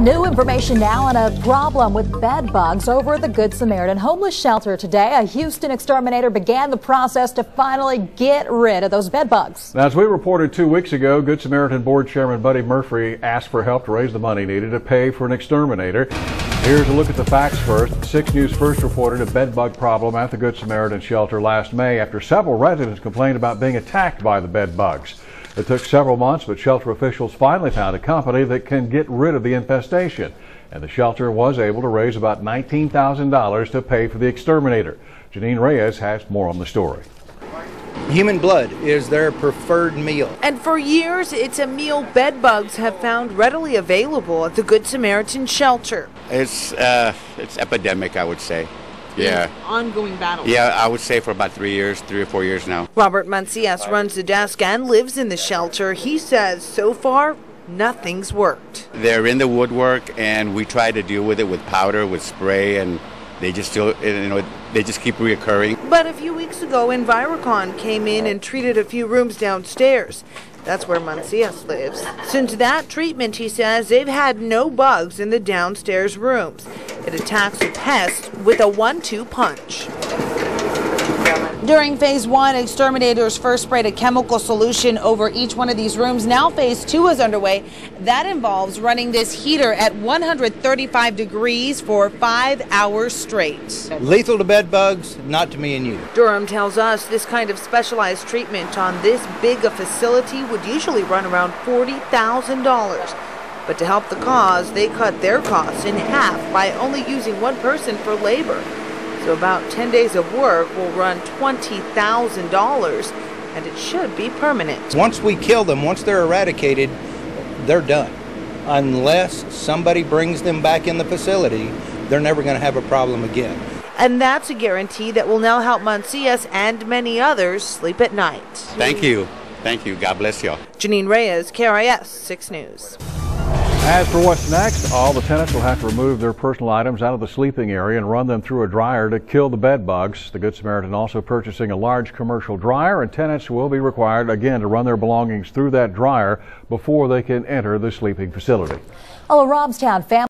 New information now on a problem with bed bugs over at the Good Samaritan homeless shelter today. A Houston exterminator began the process to finally get rid of those bed bugs. Now, as we reported 2 weeks ago, Good Samaritan Board Chairman Buddy Murphy asked for help to raise the money needed to pay for an exterminator. Here's a look at the facts first. 6 News first reported a bed bug problem at the Good Samaritan shelter last May after several residents complained about being attacked by the bed bugs. It took several months, but shelter officials finally found a company that can get rid of the infestation. And the shelter was able to raise about $19,000 to pay for the exterminator. Janine Reyes has more on the story. Human blood is their preferred meal. And for years, it's a meal bed bugs have found readily available at the Good Samaritan shelter. It's epidemic, I would say. Yeah. Ongoing battle. Yeah, I would say for about 3 or 4 years now. Robert Mancias runs the desk and lives in the shelter. He says so far, nothing's worked. They're in the woodwork, and we try to deal with it with powder, with spray, and they just still, they just keep reoccurring. But a few weeks ago, EnviroCon came in and treated a few rooms downstairs. That's where Mancias lives. Since that treatment, he says, they've had no bugs in the downstairs rooms. It attacks the pests with a 1-2 punch. During phase 1, exterminators first sprayed a chemical solution over each one of these rooms. Now phase 2 is underway. That involves running this heater at 135 degrees for 5 hours straight. Lethal to bed bugs, not to me and you. Durham tells us this kind of specialized treatment on this big a facility would usually run around $40,000. But to help the cause, they cut their costs in half by only using one person for labor. So about 10 days of work will run $20,000, and it should be permanent. Once we kill them, once they're eradicated, they're done. Unless somebody brings them back in the facility, they're never going to have a problem again. And that's a guarantee that will now help Mancias and many others sleep at night. Thank you. Thank you. God bless y'all. Janine Reyes, KRIS 6 News. As for what's next, all the tenants will have to remove their personal items out of the sleeping area and run them through a dryer to kill the bed bugs. The Good Samaritan also purchasing a large commercial dryer, and tenants will be required again to run their belongings through that dryer before they can enter the sleeping facility. A Robstown family